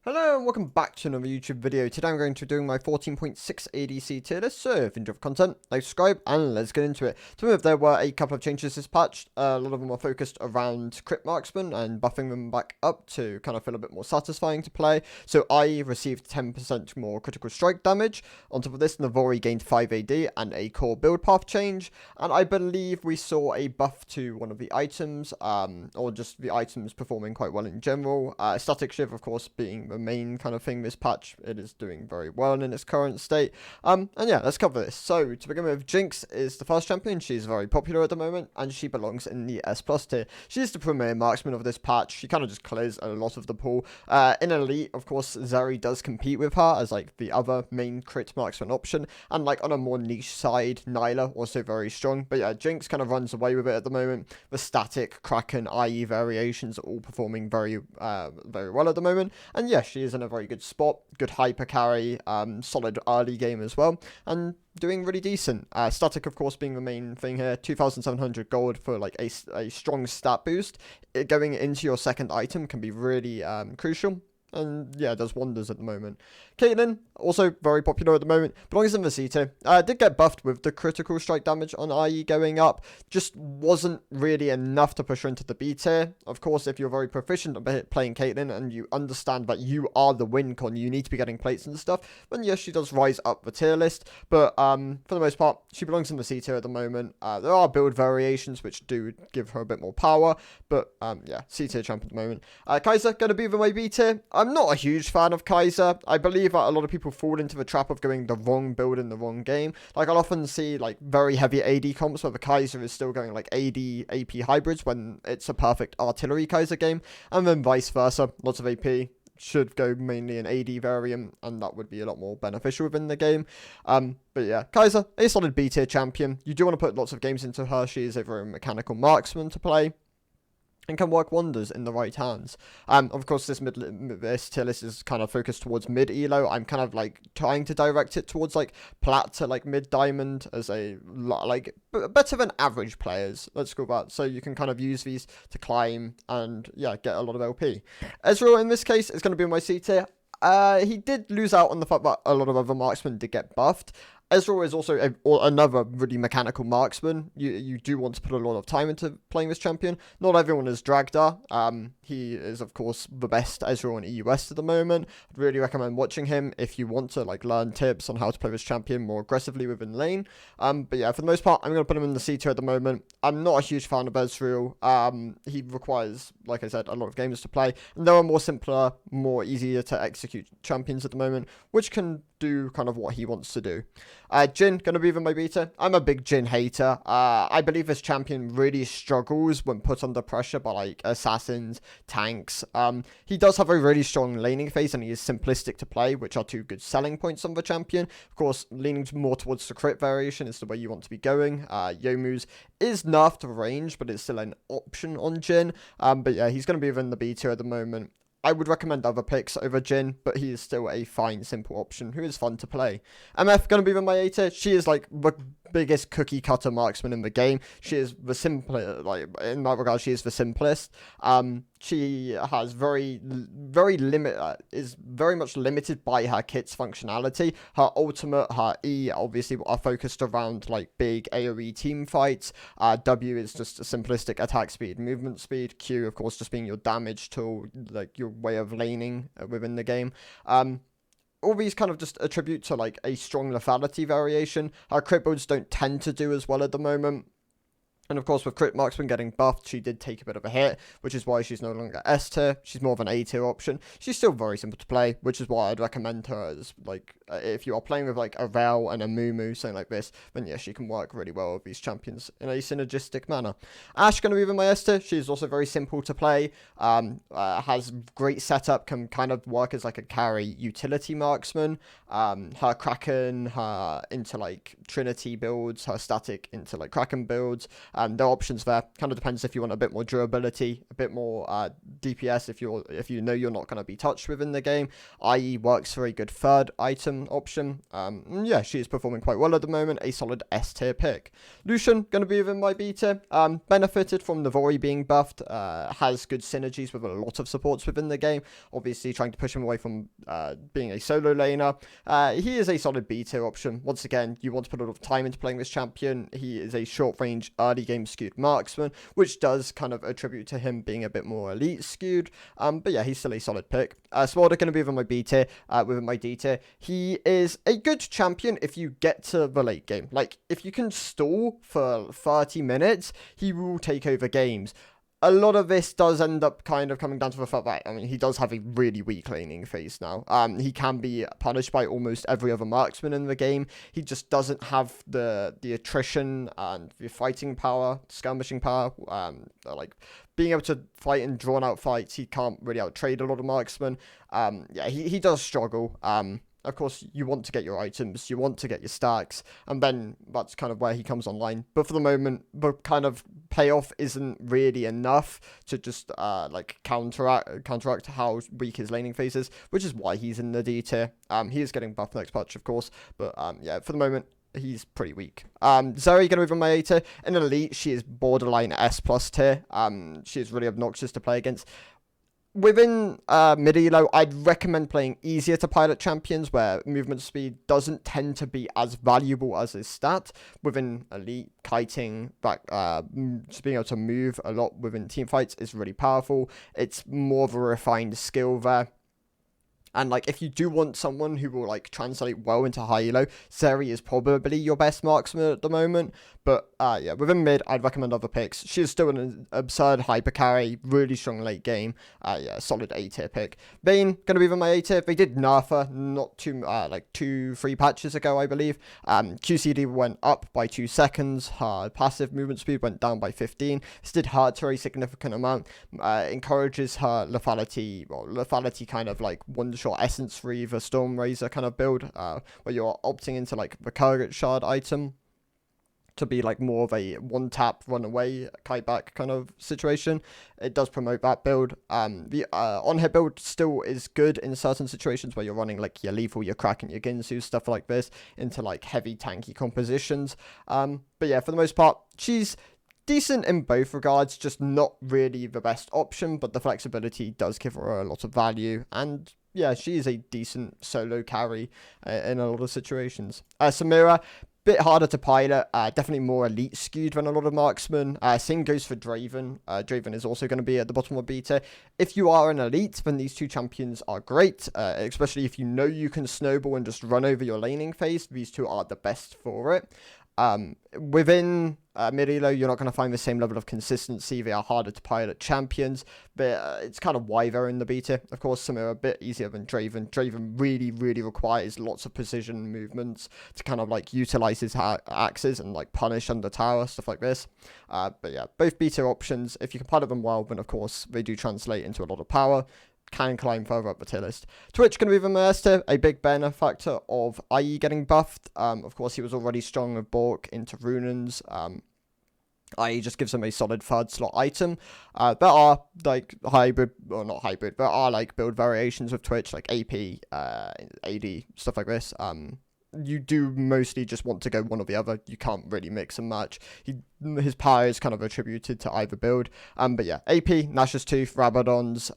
Hello and welcome back to another YouTube video. Today I'm going to be doing my 14.6 ADC tier list. So if you enjoy the content, like, subscribe, and let's get into it. To move, there were a couple of changes this patch. A lot of them were focused around crit marksman and buffing them back up to kind of feel a bit more satisfying to play. So I received 10% more critical strike damage. On top of this, Navori gained 5 AD and a core build path change. And I believe we saw a buff to one of the items, or just the items performing quite well in general. Static Shiv, of course, being the main kind of thing this patch. It is doing very well in its current state. And yeah, let's cover this. So to begin with, Jinx is the first champion. She's very popular at the moment, and she belongs in the S+ tier. She's the premier marksman of this patch. She kind of just clears a lot of the pool. In Elite, of course, Zeri does compete with her as like the other main crit marksman option, and like on a more niche side, Nyla also very strong. But yeah, Jinx kind of runs away with it at the moment. The static, Kraken, IE variations are all performing very well at the moment, and yeah, she is in a very good spot, good hyper carry, solid early game as well, and doing really decent. Static, of course, being the main thing here. 2,700 gold for like a strong stat boost. Going into your second item can be really crucial. And yeah, does wonders at the moment. Caitlyn, also very popular at the moment, belongs in the C tier. Did get buffed with the critical strike damage on IE going up, just wasn't really enough to push her into the B tier. Of course, if you're very proficient at playing Caitlyn and you understand that you are the win con, you need to be getting plates and stuff, then yes, she does rise up the tier list. But for the most part, she belongs in the C tier at the moment. There are build variations which do give her a bit more power, but yeah, C tier champ at the moment. Kai'Sa, going to be the my B tier. I'm not a huge fan of Kai'Sa. I believe that a lot of people fall into the trap of going the wrong build in the wrong game. Like, I'll often see like very heavy AD comps where the Kai'Sa is still going like AD AP hybrids when it's a perfect artillery Kai'Sa game, and then vice versa. Lots of AP should go mainly an AD variant, and that would be a lot more beneficial within the game. But yeah, Kai'Sa, a solid B tier champion. You do want to put lots of games into her. She is a very mechanical marksman to play and can work wonders in the right hands. Of course, this tier list is kind of focused towards mid elo. I'm kind of like trying to direct it towards like plat to like mid diamond as a like better than average players. Let's go back. So you can kind of use these to climb and yeah, get a lot of LP. Ezreal in this case is going to be in my C tier. He did lose out on the fact that a lot of other marksmen did get buffed. Ezreal is also another really mechanical marksman. You do want to put a lot of time into playing this champion. Not everyone is Dragda. He is, of course, the best Ezreal in EU West at the moment. I'd really recommend watching him if you want to like learn tips on how to play this champion more aggressively within lane. But yeah, for the most part, I'm going to put him in the C tier at the moment. I'm not a huge fan of Ezreal. He requires, like I said, a lot of games to play. And there are more simpler, more easier to execute champions at the moment, which can do kind of what he wants to do. Jhin, going to be in my beta. I'm a big Jhin hater. I believe this champion really struggles when put under pressure by like assassins, tanks. He does have a really strong laning phase and he is simplistic to play, which are two good selling points on the champion. Of course, leaning more towards the crit variation is the way you want to be going. Youmuu's is nerfed to range, but it's still an option on Jhin. But yeah, he's going to be in the B tier at the moment. I would recommend other picks over Jhin, but he is still a fine, simple option who is fun to play. MF going to be in my A tier. She is like the biggest cookie cutter marksman in the game. She is the simplest, like in that regard, she is the simplest. She has is very much limited by her kit's functionality. Her ultimate, her E, obviously are focused around like big AoE team fights. W is just a simplistic attack speed, movement speed. Q, of course, just being your damage tool, like your way of laning within the game. All these kind of just attribute to like a strong lethality variation. Her crit builds don't tend to do as well at the moment. And of course, with Crit Marksman getting buffed, she did take a bit of a hit, which is why she's no longer S tier. She's more of an A tier option. She's still very simple to play, which is why I'd recommend her as, like, if you are playing with, like, a Vel and a Mumu, something like this, then yeah, she can work really well with these champions in a synergistic manner. Ashe going to be in my S tier. She's also very simple to play, has great setup, can kind of work as, like, a carry utility marksman. Her Kraken, her into, like, Trinity builds, her static into, like, Kraken builds, There are options there. Kind of depends if you want a bit more durability, a bit more DPS if you know you're not going to be touched within the game. IE works for a good third item option. Yeah, she is performing quite well at the moment. A solid S tier pick. Lucian going to be within my B tier. Benefited from Navori being buffed. Has good synergies with a lot of supports within the game. Obviously, trying to push him away from being a solo laner. He is a solid B tier option. Once again, you want to put a lot of time into playing this champion. He is a short range, early game skewed marksman, which does kind of attribute to him being a bit more elite skewed. But yeah, he's still a solid pick. Smolder going to be within my B tier, within my D tier. He is a good champion if you get to the late game. Like, if you can stall for 30 minutes, he will take over games. A lot of this does end up kind of coming down to the fact that, I mean, he does have a really weak laning phase now. He can be punished by almost every other marksman in the game. He just doesn't have the attrition and the fighting power, skirmishing power, like being able to fight in drawn out fights. He can't really outtrade a lot of marksmen. Yeah, he does struggle. Of course, you want to get your items, you want to get your stacks, and then that's kind of where he comes online. But for the moment, the kind of payoff isn't really enough to just like counteract how weak his laning phase is, which is why he's in the D tier. He is getting buffed next patch, of course, but yeah, for the moment, he's pretty weak. Zeri gonna move on my A tier. In Elite, she is borderline S plus tier. She is really obnoxious to play against. Within mid-elo, I'd recommend playing easier to pilot champions where movement speed doesn't tend to be as valuable as his stat. Within Elite, kiting, just being able to move a lot within team fights is really powerful. It's more of a refined skill there. And, like, if you do want someone who will, like, translate well into high elo, Zeri is probably your best marksman at the moment. But, yeah, within mid, I'd recommend other picks. She is still an absurd hyper carry, really strong late game. Yeah, solid A tier pick. Vayne, going to be within my A tier. They did nerf her not too, like, 2-3 patches ago, I believe. QCD went up by 2 seconds. Her passive movement speed went down by 15. This did hurt her a significant amount. Encourages her lethality kind of, like, one-shot essence free the Storm Razor kind of build, where you're opting into like the Kurgat shard item to be like more of a one tap run away kite back kind of situation. It does promote that build. The on hit build still is good in certain situations where you're running like your lethal, your Crack, and your Ginsu, stuff like this, into like heavy tanky compositions. But yeah, for the most part, she's decent in both regards, just not really the best option, but the flexibility does give her a lot of value, and yeah, she is a decent solo carry in a lot of situations. Samira, bit harder to pilot, definitely more elite skewed than a lot of marksmen. Same goes for Draven. Draven is also going to be at the bottom of beta. If you are an elite, then these two champions are great, especially if you know you can snowball and just run over your laning phase. These two are the best for it. Within mid-elo, you're not going to find the same level of consistency. They are harder to pilot champions, but it's kind of why they're in the beta. Of course, some are a bit easier than Draven. Draven really, really requires lots of precision movements to kind of like utilize his axes and like punish under tower, stuff like this. But yeah, both beta options. If you can pilot them well, then of course they do translate into a lot of power. Can climb further up the tier list. Twitch going to be the master, a big benefactor of IE getting buffed. Of course, he was already strong with Bork into Runans. IE just gives him a solid third slot item. There are like hybrid, or not hybrid, there are like build variations with Twitch, like AP, AD, stuff like this. You do mostly just want to go one or the other. You can't really mix and match. His power is kind of attributed to either build. But yeah, AP, Nash's Tooth, Rabadon's,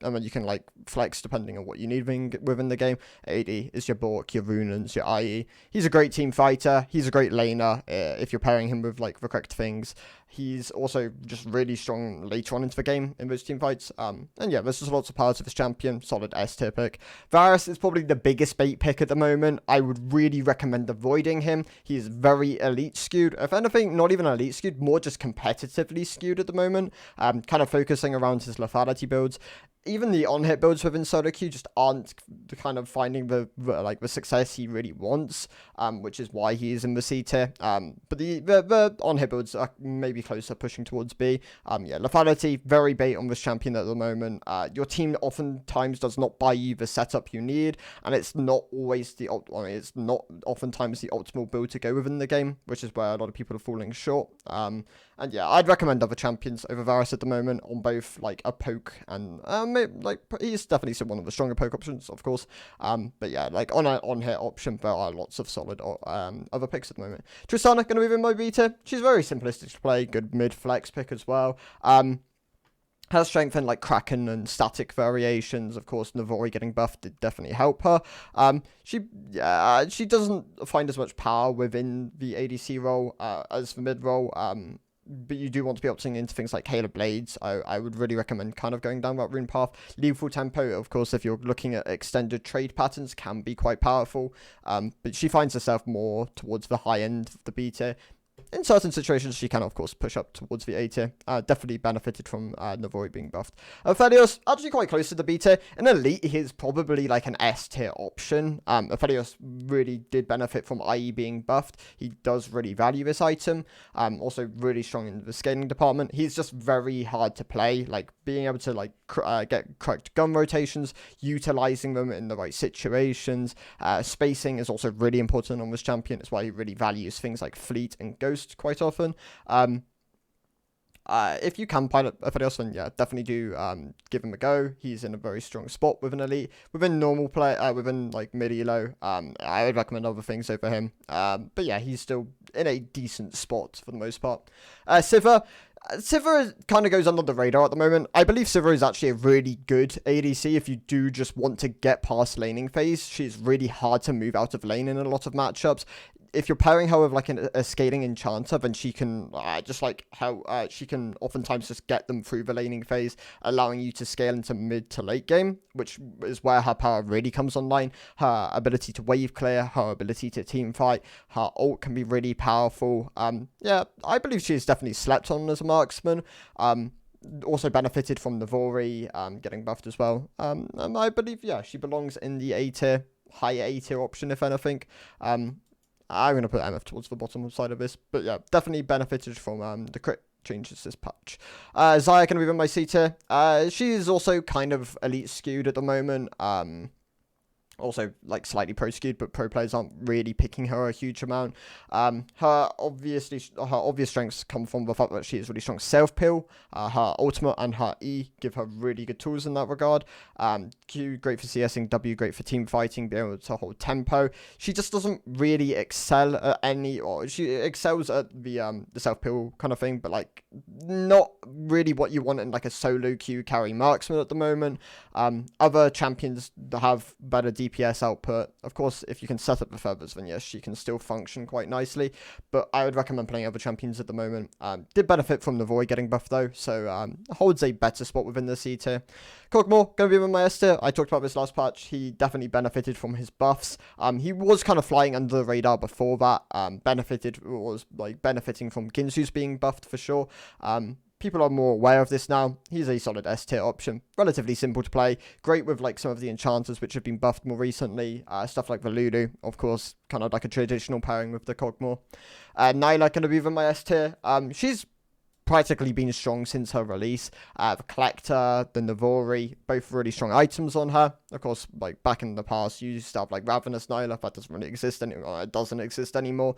and then you can like flex depending on what you need within the game. AD is your Bork, your Runans, your IE. He's a great team fighter. He's a great laner if you're pairing him with like the correct things. He's also just really strong later on into the game in those team fights. And yeah, there's just lots of parts of this champion. Solid S tier pick. Varus is probably the biggest bait pick at the moment. I would really recommend avoiding him. He's very elite skewed. If anything, not even elite skewed, more just competitively skewed at the moment. Kind of focusing around his lethality builds. Even the on-hit builds within solo queue just aren't kind of finding the success he really wants, which is why he is in the C tier. But the on-hit builds are maybe really close to pushing towards B. Yeah, lethality, very bait on this champion at the moment. Your team oftentimes does not buy you the setup you need, and it's not always it's not oftentimes the optimal build to go within the game, which is where a lot of people are falling short. And yeah, I'd recommend other champions over Varus at the moment on both like a poke and he's definitely still one of the stronger poke options, of course. But yeah, like on a on-hit option, there are lots of solid other picks at the moment. Tristana going to be in my beta. She's very simplistic to play, good mid flex pick as well. Her strength in like Kraken and static variations, of course. Navori getting buffed did definitely help her. She doesn't find as much power within the ADC role as the mid role. But you do want to be opting into things like Halo Blades. I would really recommend kind of going down that rune path. Lethal Tempo, of course, if you're looking at extended trade patterns, can be quite powerful. But she finds herself more towards the high end of the B tier. In certain situations, she can, of course, push up towards the A tier. Definitely benefited from Navori being buffed. Aphelios, actually quite close to the B tier. In Elite, he is probably like an S tier option. Aphelios really did benefit from IE being buffed. He does really value this item. Also really strong in the scaling department. He's just very hard to play. Like, being able to like get correct gun rotations, utilizing them in the right situations. Spacing is also really important on this champion. It's why he really values things like Fleet and Ghost quite often. If you can pilot Aphelios, then yeah, definitely do give him a go. He's in a very strong spot with an elite. Within normal play, within like mid elo, I would recommend other things over him. But yeah, he's still in a decent spot for the most part. Sivir kind of goes under the radar at the moment. I believe Sivir is actually a really good ADC if you do just want to get past laning phase. She's really hard to move out of lane in a lot of matchups. If you're pairing her with like a scaling enchanter, then she can she can oftentimes just get them through the laning phase, allowing you to scale into mid to late game, which is where her power really comes online. Her ability to wave clear, her ability to team fight, her ult can be really powerful. Yeah, I believe she is definitely slept on as a marksman. Also benefited from Navori getting buffed as well. I believe, yeah, she belongs in the A tier, higher A tier option, if anything. I'm going to put MF towards the bottom side of this. But yeah, definitely benefited from the crit changes this patch. Xayah going to be in my C tier. She's also kind of elite skewed at the moment. Also like slightly pro skewed, but pro players aren't really picking her a huge amount. Her obvious strengths come from the fact that she is really strong self peel. Her ultimate and her E give her really good tools in that regard. Q great for CSing, W great for team fighting, being able to hold tempo. She just doesn't really excel at she excels at the self peel kind of thing, but like not really what you want in like a solo Q carry marksman at the moment. Other champions that have better DPS output, of course, if you can set up the feathers, then yes, she can still function quite nicely, but I would recommend playing other champions at the moment. Did benefit from Navori getting buffed though, so holds a better spot within the C tier. Kog'Maw going to be in my S tier. I talked about this last patch. He definitely benefited from his buffs. He was kind of flying under the radar before that. Was like benefiting from Ginsu's being buffed for sure. People are more aware of this now. He's a solid S tier option. Relatively simple to play. Great with like some of the enchanters which have been buffed more recently. Stuff like the Lulu, of course, kind of like a traditional pairing with the Kog'Maw. Nyla going to be in my S tier. She's practically been strong since her release. The Collector, the Navori, both really strong items on her. Of course, like back in the past, you used to have like Ravenous Nyla. That doesn't really exist anymore. It doesn't exist anymore.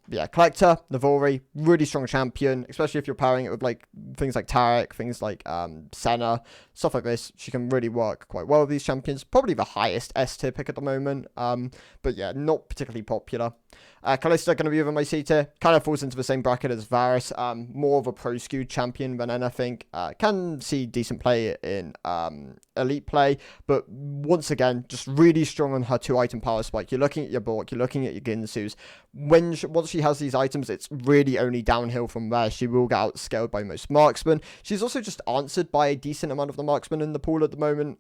Yeah, Collector, Navori, really strong champion, especially if you're pairing it with like things like Taric, things like Senna, stuff like this. She can really work quite well with these champions. Probably the highest S tier pick at the moment. But yeah, not particularly popular. Kalista going to be over my C tier. Kind of falls into the same bracket as Varus. More of a pro skewed champion than anything. Can see decent play in elite play, but once again, just really strong on her 2-item power spike. You're looking at your Bork, you're looking at your Ginsu's. Once she has these items, it's really only downhill from there. She will get outscaled by most marksmen. She's also just answered by a decent amount of the marksmen in the pool at the moment.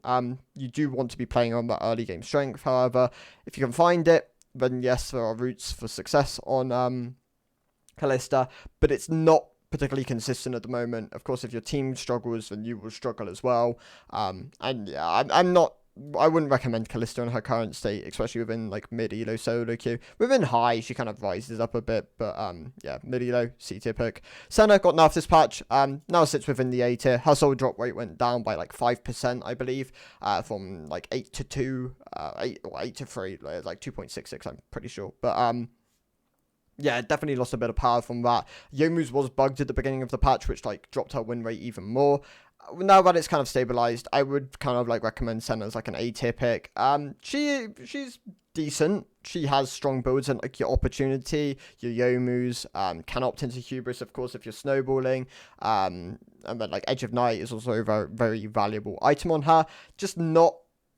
You do want to be playing on that early game strength, however. If you can find it, then yes, there are routes for success on Kalista, but it's not particularly consistent at the moment. Of course, if your team struggles, then you will struggle as well. And yeah, I'm not I wouldn't recommend Kalista in her current state, especially within like mid elo solo queue. Within high, she kind of rises up a bit, but yeah, mid elo C tier pick. Senna got nerfed this patch. Now sits within the A tier. Her soul drop rate went down by like 5%, I believe, from like 8 to 2, 8 to 3, like 2.66, I'm pretty sure. But yeah, definitely lost a bit of power from that. Yomu's was bugged at the beginning of the patch, which like dropped her win rate even more. Now that it's kind of stabilized, I would kind of like recommend Senna as like an A tier pick. She's decent. She has strong builds and like your opportunity, your Yomu's, can opt into Hubris, of course, if you're snowballing. And then like Edge of Night is also a very, very valuable item on her. Just not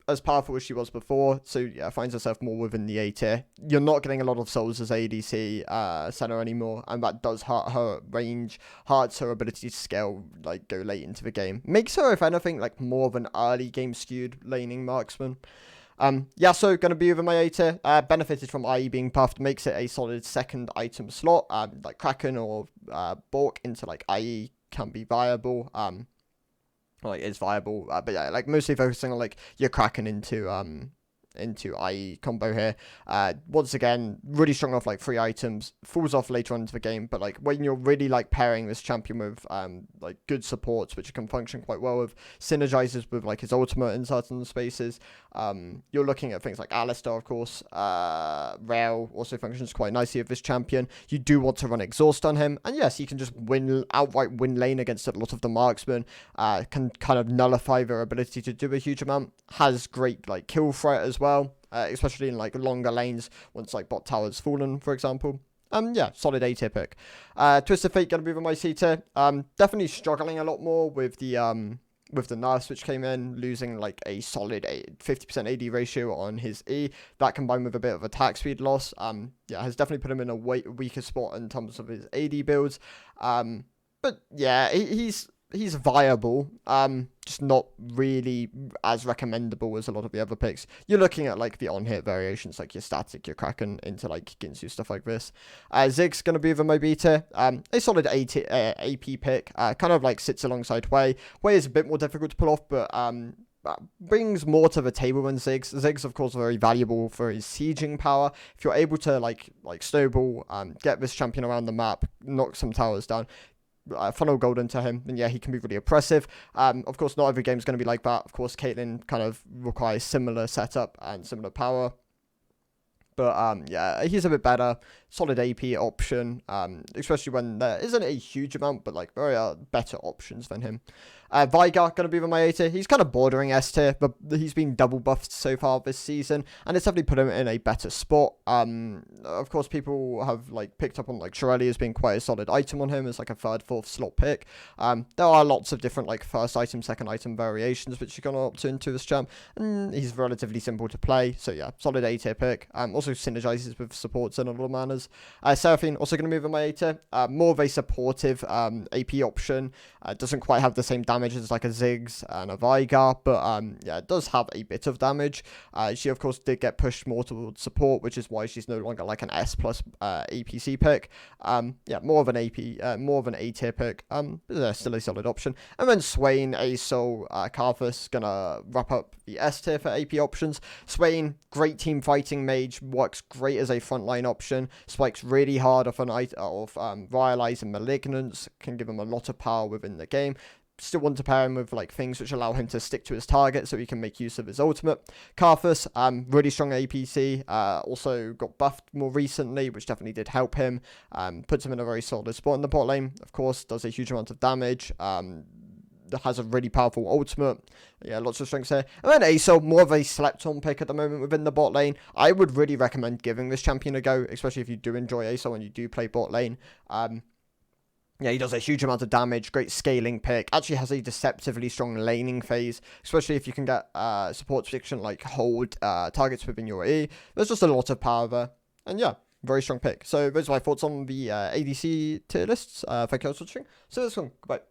as powerful as she was before, so yeah, finds herself more within the A tier. You're not getting a lot of souls as ADC Senna anymore, and that does hurt her range, hurts her ability to scale, like go late into the game. Makes her, if anything, like more of an early game skewed laning marksman. Yasuo gonna be within my A tier. Benefited from IE being buffed, makes it a solid second item slot. Like Kraken or Bork into like IE can be viable. Like is viable, but yeah, like mostly focusing on like your Kraken into IE combo here. Once again, really strong off like 3 items, falls off later on into the game, but like when you're really like pairing this champion with like good supports, which can function quite well with, synergizes with like his ultimate in certain spaces. You're looking at things like Alistar, of course. Rail also functions quite nicely with this champion. You do want to run exhaust on him, and yes, he can just outright win lane against a lot of the marksmen. Can kind of nullify their ability to do a huge amount. Has great like kill threat as well, especially in like longer lanes once like bot tower's fallen, for example. Yeah, solid A tier pick. Twisted Fate gonna be with my C tier. Definitely struggling a lot more with the nerfs which came in, losing like a solid 50% AD ratio on his E. That combined with a bit of attack speed loss, yeah, has definitely put him in a weaker spot in terms of his AD builds. But yeah, he's viable, just not really as recommendable as a lot of the other picks. You're looking at like the on-hit variations, like your Static, your Kraken, into like Ginsu, stuff like this. Zig's going to be within my B tier. A solid AP pick, kind of like sits alongside Wei. Wei is a bit more difficult to pull off, but brings more to the table than Ziggs. Ziggs, of course, very valuable for his sieging power. If you're able to like snowball, get this champion around the map, knock some towers down, funnel gold into him, then yeah, he can be really oppressive. Of course, not every game is going to be like that. Of course, Caitlyn kind of requires similar setup and similar power. But yeah, he's a bit better. Solid AP option, especially when there isn't a huge amount, but like very better options than him. Veigar going to be with my A tier. He's kind of bordering S tier, but he's been double buffed so far this season, and it's definitely put him in a better spot. Of course, people have like picked up on like Shirelli as being quite a solid item on him as like a 3rd, 4th slot pick. There are lots of different like first item, second item variations which you're going to opt into this champ, and he's relatively simple to play. So yeah, solid A tier pick. Also synergizes with supports in a lot of manners. Seraphine also going to move in my A tier. More of a supportive AP option. Doesn't quite have the same damage as like a Ziggs and a Veigar, but yeah, it does have a bit of damage. She of course did get pushed more towards support, which is why she's no longer like an S plus APC pick. Yeah, more of an A tier pick. But still a solid option. And then Swain, Asol, Karthus gonna wrap up the S tier for AP options. Swain, great team fighting mage, works great as a frontline option. Spikes really hard off Rylai's and Malignance, can give him a lot of power within the game. Still want to pair him with like things which allow him to stick to his target so he can make use of his ultimate. Karthus, really strong APC, also got buffed more recently, which definitely did help him. Puts him in a very solid spot in the bot lane. Of course, does a huge amount of damage. Has a really powerful ultimate. Yeah, lots of strengths here. And then Asol, more of a slept-on pick at the moment within the bot lane. I would really recommend giving this champion a go, especially if you do enjoy Asol and you do play bot lane. Yeah, he does a huge amount of damage, great scaling pick, actually has a deceptively strong laning phase, especially if you can get support prediction like hold targets within your E. There's just a lot of power there, and yeah, very strong pick. So those are my thoughts on the ADC tier lists. Thank you all for watching. See you this one. Goodbye.